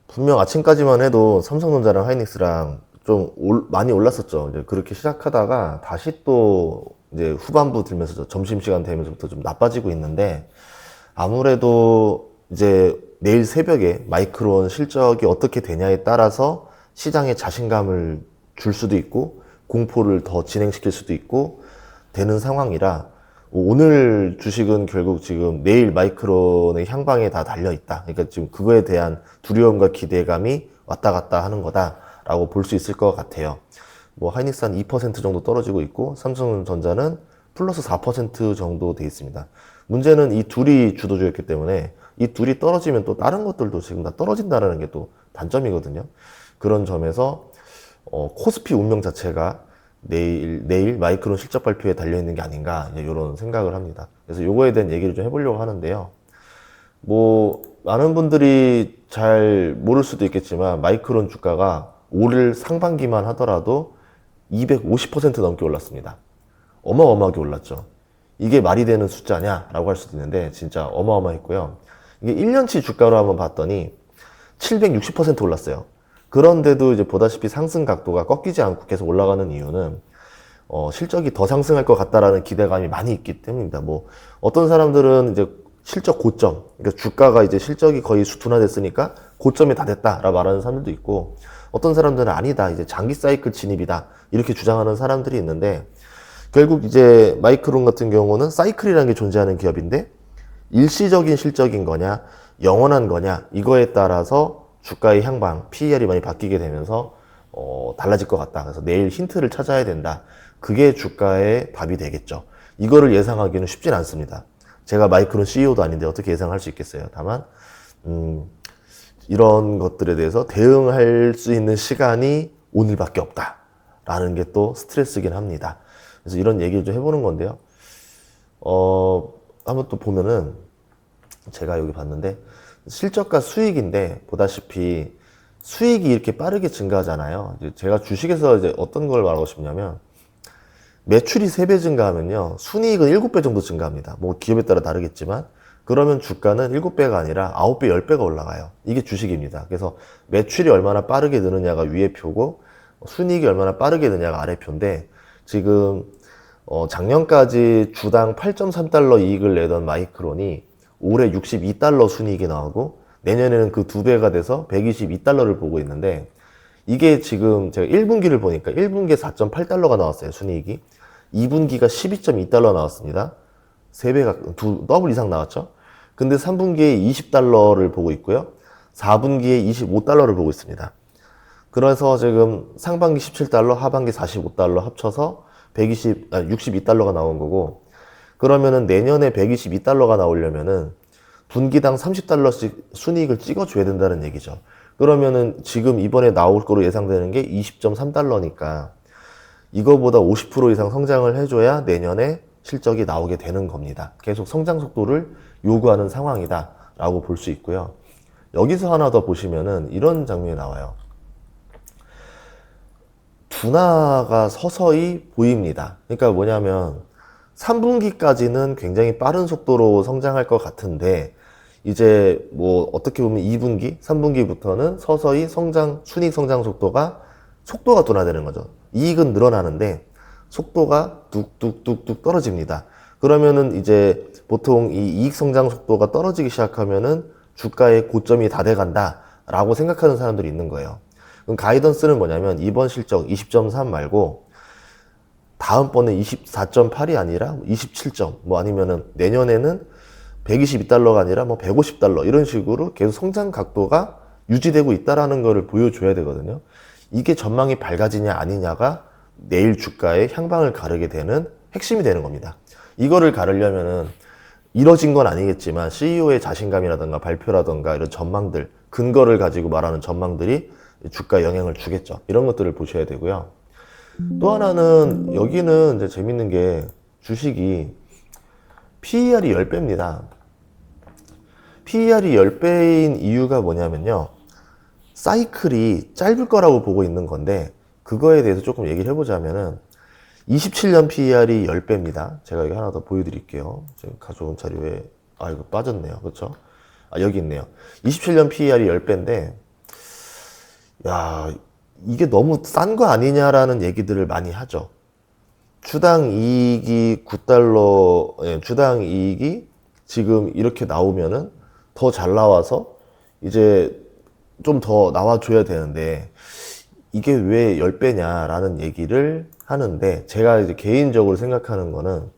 분명 아침까지만 해도 삼성전자랑 하이닉스랑 좀 많이 올랐었죠. 이제 그렇게 시작하다가 다시 또 이제 후반부 들면서 점심시간 되면서부터 좀 나빠지고 있는데, 아무래도 이제 내일 새벽에 마이크론 실적이 어떻게 되냐에 따라서 시장에 자신감을 줄 수도 있고 공포를 더 진행시킬 수도 있고 되는 상황이라, 오늘 주식은 결국 지금 내일 마이크론의 향방에 다 달려 있다. 그러니까 지금 그거에 대한 두려움과 기대감이 왔다 갔다 하는 거다라고 볼 수 있을 것 같아요. 뭐 하이닉스 한 2% 정도 떨어지고 있고 삼성전자는 플러스 4% 정도 돼 있습니다. 문제는 이 둘이 주도주였기 때문에 이 둘이 떨어지면 또 다른 것들도 지금 다 떨어진다는 게 또 단점이거든요. 그런 점에서 코스피 운명 자체가 내일 마이크론 실적 발표에 달려있는 게 아닌가, 이런 생각을 합니다. 그래서 요거에 대한 얘기를 좀 해보려고 하는데요. 뭐, 많은 분들이 잘 모를 수도 있겠지만, 마이크론 주가가 올 상반기만 하더라도 250% 넘게 올랐습니다. 어마어마하게 올랐죠. 이게 말이 되는 숫자냐라고 할 수도 있는데, 진짜 어마어마했고요. 이게 1년치 주가로 한번 봤더니 760% 올랐어요. 그런데도 이제 보다시피 상승 각도가 꺾이지 않고 계속 올라가는 이유는 실적이 더 상승할 것 같다라는 기대감이 많이 있기 때문입니다. 뭐 어떤 사람들은 이제 실적 고점, 그러니까 주가가 이제 실적이 거의 둔화됐으니까 고점이 다 됐다라고 말하는 사람들도 있고, 어떤 사람들은 아니다, 이제 장기 사이클 진입이다, 이렇게 주장하는 사람들이 있는데, 결국 이제 마이크론 같은 경우는 사이클이라는 게 존재하는 기업인데, 일시적인 실적인 거냐 영원한 거냐, 이거에 따라서 주가의 향방, PER이 많이 바뀌게 되면서 달라질 것 같다. 그래서 내일 힌트를 찾아야 된다. 그게 주가의 답이 되겠죠. 이거를 예상하기는 쉽진 않습니다. 제가 마이크론 CEO도 아닌데 어떻게 예상할 수 있겠어요. 다만 이런 것들에 대해서 대응할 수 있는 시간이 오늘밖에 없다라는 게 또 스트레스긴 합니다. 그래서 이런 얘기를 좀 해보는 건데요. 한번 또 보면은, 제가 여기 봤는데 실적과 수익인데, 보다시피 수익이 이렇게 빠르게 증가하잖아요. 이제 제가 주식에서 이제 어떤 걸 말하고 싶냐면, 매출이 3배 증가하면요, 순이익은 7배 정도 증가합니다. 뭐 기업에 따라 다르겠지만, 그러면 주가는 7배가 아니라 9배, 10배가 올라가요. 이게 주식입니다. 그래서 매출이 얼마나 빠르게 느느냐가 위에 표고, 순이익이 얼마나 빠르게 느냐가 아래 표인데, 지금 작년까지 주당 8.3달러 이익을 내던 마이크론이 올해 62달러 순이익이 나오고, 내년에는 그 2배가 돼서 122달러를 보고 있는데, 이게 지금 제가 1분기를 보니까 1분기에 4.8달러가 나왔어요, 순이익이. 2분기가 12.2달러 나왔습니다. 3배가, 더블 이상 나왔죠? 근데 3분기에 20달러를 보고 있고요. 4분기에 25달러를 보고 있습니다. 그래서 지금 상반기 17달러, 하반기 45달러 합쳐서 62달러가 나온 거고, 그러면은 내년에 122달러가 나오려면은 분기당 30달러씩 순이익을 찍어줘야 된다는 얘기죠. 그러면은 지금 이번에 나올 거로 예상되는 게 20.3달러니까 이거보다 50% 이상 성장을 해줘야 내년에 실적이 나오게 되는 겁니다. 계속 성장 속도를 요구하는 상황이다 라고 볼 수 있고요. 여기서 하나 더 보시면은 이런 장면이 나와요. 둔화가 서서히 보입니다. 그러니까 뭐냐면 3분기까지는 굉장히 빠른 속도로 성장할 것 같은데, 이제 뭐 어떻게 보면 2분기, 3분기부터는 서서히 순이익 성장 속도가 둔화되는 거죠. 이익은 늘어나는데 속도가 뚝뚝뚝뚝 떨어집니다. 그러면은 이제 보통 이 이익 성장 속도가 떨어지기 시작하면은 주가의 고점이 다 돼간다 라고 생각하는 사람들이 있는 거예요. 그럼 가이던스는 뭐냐면, 이번 실적 20.3 말고 다음번에 24.8이 아니라 27점, 뭐 아니면은 내년에는 122달러가 아니라 뭐 150달러, 이런 식으로 계속 성장 각도가 유지되고 있다라는 거를 보여줘야 되거든요. 이게 전망이 밝아지냐 아니냐가 내일 주가의 향방을 가르게 되는 핵심이 되는 겁니다. 이거를 가르려면은 이뤄진 건 아니겠지만 CEO의 자신감이라든가 발표라든가 이런 전망들, 근거를 가지고 말하는 전망들이 주가에 영향을 주겠죠. 이런 것들을 보셔야 되고요. 또 하나는, 여기는 이제 재밌는 게, 주식이 PER이 10배입니다. PER이 10배인 이유가 뭐냐면요, 사이클이 짧을 거라고 보고 있는 건데, 그거에 대해서 조금 얘기를 해보자면은 27년 PER이 10배입니다. 제가 여기 하나 더 보여드릴게요. 지금 가져온 자료에, 이거 빠졌네요. 그렇죠? 여기 있네요. 27년 PER이 10배인데 야, 이게 너무 싼 거 아니냐라는 얘기들을 많이 하죠. 주당 이익이 9달러, 예, 주당 이익이 지금 이렇게 나오면은 더 잘 나와서 이제 좀 더 나와줘야 되는데 이게 왜 10배냐라는 얘기를 하는데 제가 이제 개인적으로 생각하는 거는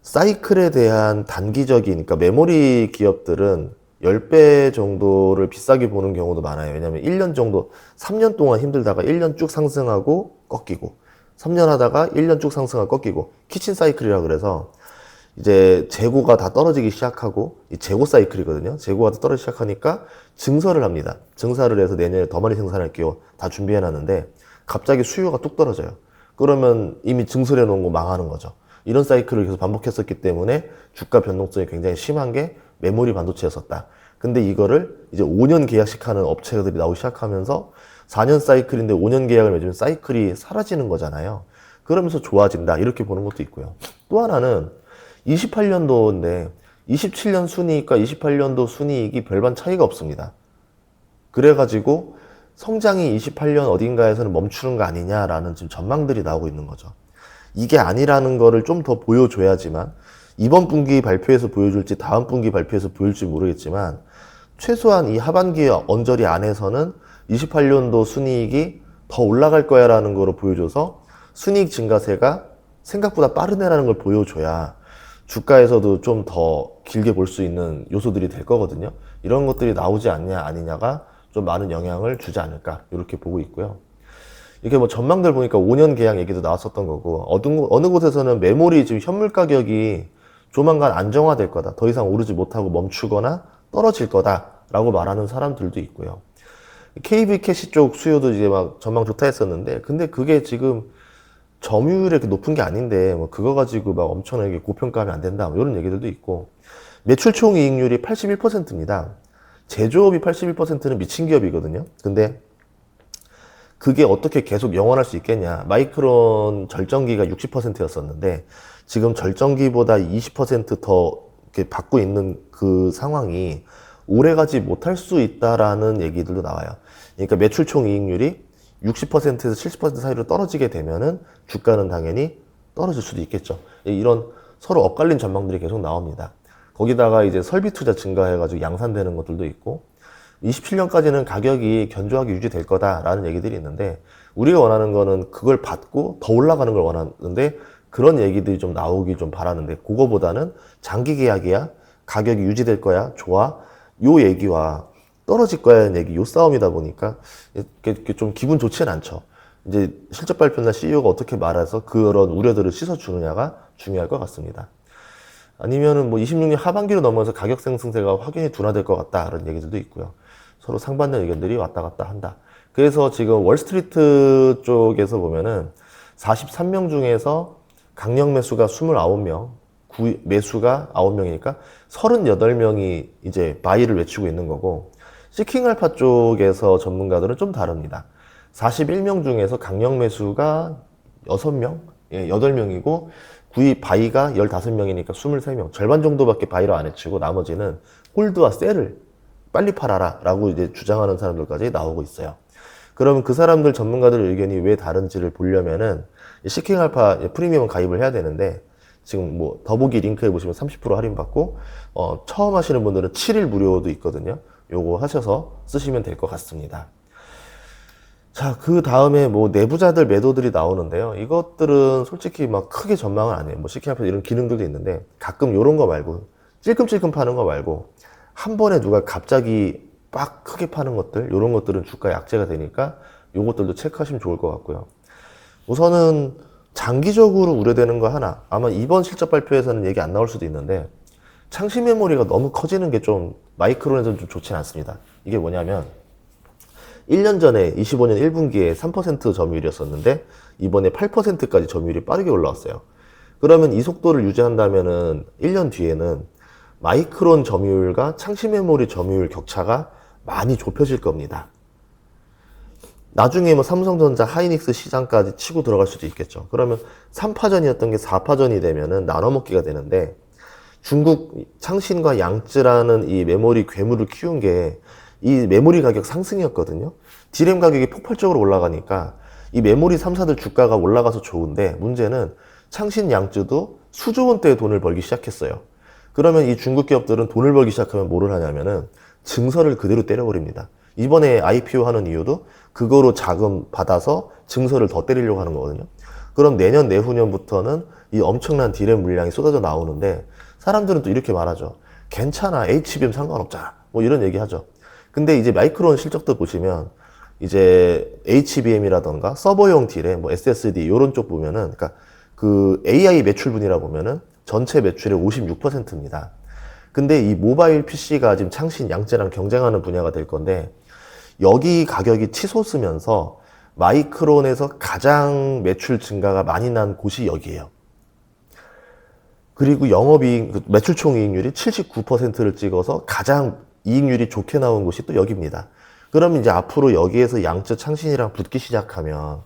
사이클에 대한 단기적인, 그러니까 메모리 기업들은 10배 정도를 비싸게 보는 경우도 많아요. 왜냐면 1년 정도, 3년 동안 힘들다가 1년 쭉 상승하고 꺾이고, 3년 하다가 1년 쭉 상승하고 꺾이고, 키친 사이클이라 그래서 이제 재고가 다 떨어지기 시작하고, 이 재고 사이클이거든요. 재고가 다 떨어지기 시작하니까 증설을 합니다. 증설을 해서 내년에 더 많이 생산할게요. 다 준비해 놨는데, 갑자기 수요가 뚝 떨어져요. 그러면 이미 증설해 놓은 거 망하는 거죠. 이런 사이클을 계속 반복했었기 때문에 주가 변동성이 굉장히 심한 게 메모리 반도체였었다. 근데 이거를 이제 5년 계약식 하는 업체들이 나오기 시작하면서 4년 사이클인데 5년 계약을 맺으면 사이클이 사라지는 거잖아요. 그러면서 좋아진다. 이렇게 보는 것도 있고요. 또 하나는 28년도인데 27년 순이익과 28년도 순이익이 별반 차이가 없습니다. 그래가지고 성장이 28년 어딘가에서는 멈추는 거 아니냐라는 지금 전망들이 나오고 있는 거죠. 이게 아니라는 거를 좀 더 보여줘야지만 이번 분기 발표에서 보여줄지 다음 분기 발표에서 보여줄지 모르겠지만 최소한 이 하반기 언저리 안에서는 28년도 순이익이 더 올라갈 거야 라는 거로 보여줘서 순이익 증가세가 생각보다 빠르네라는 걸 보여줘야 주가에서도 좀 더 길게 볼 수 있는 요소들이 될 거거든요. 이런 것들이 나오지 않냐 아니냐가 좀 많은 영향을 주지 않을까 이렇게 보고 있고요. 이게 뭐 전망들 보니까 5년 계약 얘기도 나왔었던 거고 어느 곳에서는 메모리 지금 현물 가격이 조만간 안정화될 거다. 더 이상 오르지 못하고 멈추거나 떨어질 거다라고 말하는 사람들도 있고요. KB 캐시 쪽 수요도 이제 막 전망 좋다 했었는데 근데 그게 지금 점유율이 이렇게 높은 게 아닌데 뭐 그거 가지고 막 엄청나게 고평가하면 안 된다. 뭐 이런 얘기들도 있고 매출 총 이익률이 81%입니다. 제조업이 81%는 미친 기업이거든요. 근데 그게 어떻게 계속 영원할 수 있겠냐. 마이크론 절정기가 60%였었는데 지금 절정기보다 20%더 이렇게 받고 있는 그 상황이 오래가지 못할 수 있다라는 얘기들도 나와요. 그러니까 매출 총 이익률이 60%에서 70% 사이로 떨어지게 되면은 주가는 당연히 떨어질 수도 있겠죠. 이런 서로 엇갈린 전망들이 계속 나옵니다. 거기다가 이제 설비 투자 증가해가지고 양산되는 것들도 있고 27년까지는 가격이 견조하게 유지될 거다라는 얘기들이 있는데 우리가 원하는 거는 그걸 받고 더 올라가는 걸 원하는데 그런 얘기들이 좀 나오기 좀 바라는데 그거보다는 장기 계약이야 가격이 유지될 거야 좋아 요 얘기와 떨어질 거야는 얘기 요 싸움이다 보니까 이렇게 좀 기분 좋지는 않죠. 이제 실적 발표나 CEO가 어떻게 말해서 그런 우려들을 씻어주느냐가 중요할 것 같습니다. 아니면은 뭐 26년 하반기로 넘어서 가격 상승세가 확연히 둔화될 것 같다라는 얘기들도 있고요. 서로 상반된 의견들이 왔다 갔다 한다. 그래서 지금 월스트리트 쪽에서 보면은 43명 중에서 강력 매수가 29명, 매수가 9명이니까 38명이 이제 바이를 외치고 있는 거고 시킹알파 쪽에서 전문가들은 좀 다릅니다. 41명 중에서 강력 매수가 6명, 8명이고 바이가 15명이니까 23명. 절반 정도밖에 바이로 안 해치고 나머지는 홀드와 셀을 빨리 팔아라 라고 이제 주장하는 사람들까지 나오고 있어요. 그러면 그 사람들 전문가들 의견이 왜 다른지를 보려면은 시킹알파 프리미엄 가입을 해야 되는데 지금 뭐 더보기 링크에 보시면 30% 할인받고 처음 하시는 분들은 7일 무료도 있거든요. 요거 하셔서 쓰시면 될 것 같습니다. 자, 그 다음에 뭐 내부자들 매도들이 나오는데요. 이것들은 솔직히 막 크게 전망을 안 해요. 뭐 시킹알파 이런 기능들도 있는데 가끔 요런 거 말고 찔끔찔끔 파는 거 말고 한 번에 누가 갑자기 빡 크게 파는 것들 요런 것들은 주가 약재가 되니까 요것들도 체크하시면 좋을 것 같고요. 우선은 장기적으로 우려되는 거 하나 아마 이번 실적 발표에서는 얘기 안 나올 수도 있는데 창시 메모리가 너무 커지는 게 좀 마이크론에서는 좀 좋지 않습니다. 이게 뭐냐면 1년 전에 25년 1분기에 3% 점유율이었었는데 이번에 8%까지 점유율이 빠르게 올라왔어요. 그러면 이 속도를 유지한다면은 1년 뒤에는 마이크론 점유율과 창시 메모리 점유율 격차가 많이 좁혀질 겁니다. 나중에 뭐 삼성전자, 하이닉스 시장까지 치고 들어갈 수도 있겠죠. 그러면 3파전이었던 게 4파전이 되면은 나눠먹기가 되는데 중국 창신과 양쯔라는 이 메모리 괴물을 키운 게 이 메모리 가격 상승이었거든요. D램 가격이 폭발적으로 올라가니까 이 메모리 3사들 주가가 올라가서 좋은데, 문제는 창신 양쯔도 수조 원대의 돈을 벌기 시작했어요. 그러면 이 중국 기업들은 돈을 벌기 시작하면 뭐를 하냐면은 증서를 그대로 때려버립니다. 이번에 IPO 하는 이유도 그거로 자금 받아서 증서를 더 때리려고 하는 거거든요. 그럼 내년 내후년부터는 이 엄청난 D램 물량이 쏟아져 나오는데, 사람들은 또 이렇게 말하죠. 괜찮아, HBM 상관없잖아, 뭐 이런 얘기 하죠. 근데 이제 마이크론 실적도 보시면 이제 HBM이라던가 서버용 D램, 뭐 SSD 이런 쪽 보면은, 그러니까 그 AI 매출분이라 보면은 전체 매출의 56%입니다. 근데 이 모바일 PC가 지금 창신 양쯔랑 경쟁하는 분야가 될 건데, 여기 가격이 치솟으면서 마이크론에서 가장 매출 증가가 많이 난 곳이 여기예요. 그리고 영업이익, 매출 총이익률이 79%를 찍어서 가장 이익률이 좋게 나온 곳이 또 여기입니다. 그럼 이제 앞으로 여기에서 양쯔 창신이랑 붙기 시작하면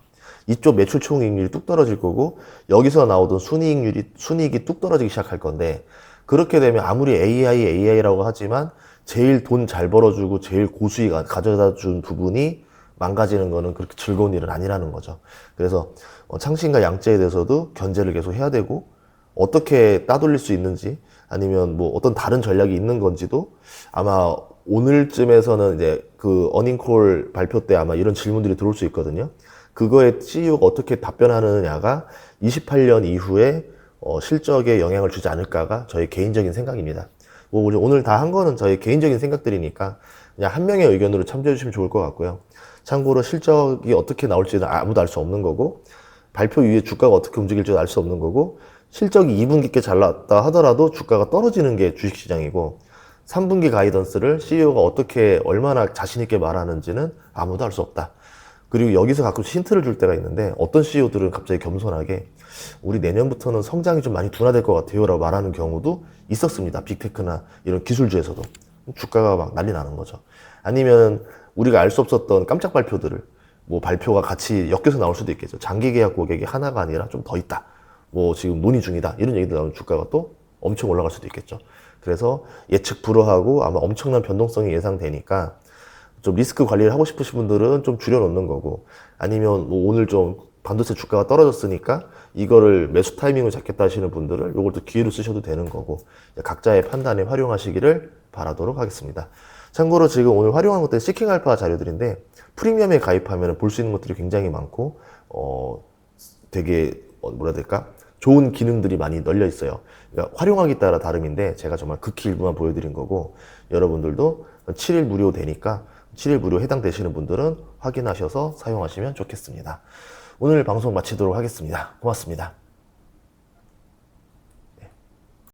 이쪽 매출 총이익률이 뚝 떨어질 거고, 여기서 나오던 순이익이 뚝 떨어지기 시작할 건데, 그렇게 되면 아무리 AI라고 하지만 제일 돈 잘 벌어주고 제일 고수익 가져다 준 부분이 망가지는 거는 그렇게 즐거운 일은 아니라는 거죠. 그래서 창신과 양쯔에 대해서도 견제를 계속 해야 되고, 어떻게 따돌릴 수 있는지, 아니면 뭐 어떤 다른 전략이 있는 건지도 아마 오늘쯤에서는 이제 그 어닝콜 발표 때 아마 이런 질문들이 들어올 수 있거든요. 그거에 CEO가 어떻게 답변하느냐가 28년 이후에 실적에 영향을 주지 않을까가 저의 개인적인 생각입니다. 뭐 오늘 다 한 거는 저의 개인적인 생각들이니까 그냥 한 명의 의견으로 참조해 주시면 좋을 것 같고요. 참고로 실적이 어떻게 나올지는 아무도 알 수 없는 거고, 발표 이후에 주가가 어떻게 움직일지도 알 수 없는 거고, 실적이 2분기께 잘 나왔다 하더라도 주가가 떨어지는 게 주식시장이고, 3분기 가이던스를 CEO가 어떻게 얼마나 자신있게 말하는지는 아무도 알 수 없다. 그리고 여기서 가끔씩 힌트를 줄 때가 있는데, 어떤 CEO들은 갑자기 겸손하게 우리 내년부터는 성장이 좀 많이 둔화될 것 같아요 라고 말하는 경우도 있었습니다. 빅테크나 이런 기술주에서도. 주가가 막 난리 나는 거죠. 아니면 우리가 알 수 없었던 깜짝 발표들을, 뭐 발표가 같이 엮여서 나올 수도 있겠죠. 장기 계약 고객이 하나가 아니라 좀 더 있다, 뭐 지금 논의 중이다, 이런 얘기도 나오면 주가가 또 엄청 올라갈 수도 있겠죠. 그래서 예측 불허하고 아마 엄청난 변동성이 예상되니까 좀 리스크 관리를 하고 싶으신 분들은 좀 줄여놓는 거고, 아니면 뭐 오늘 좀 반도체 주가가 떨어졌으니까 이거를 매수 타이밍을 잡겠다 하시는 분들은 이걸 또 기회로 쓰셔도 되는 거고, 각자의 판단에 활용하시기를 바라도록 하겠습니다. 참고로 지금 오늘 활용한 것들이 시킹알파 자료들인데, 프리미엄에 가입하면 볼 수 있는 것들이 굉장히 많고, 되게 뭐라 해야 될까? 좋은 기능들이 많이 널려 있어요. 그러니까 활용하기 따라 다름인데 제가 정말 극히 일부만 보여드린 거고, 여러분들도 7일 무료 되니까 7일 무료 해당되시는 분들은 확인하셔서 사용하시면 좋겠습니다. 오늘 방송 마치도록 하겠습니다. 고맙습니다.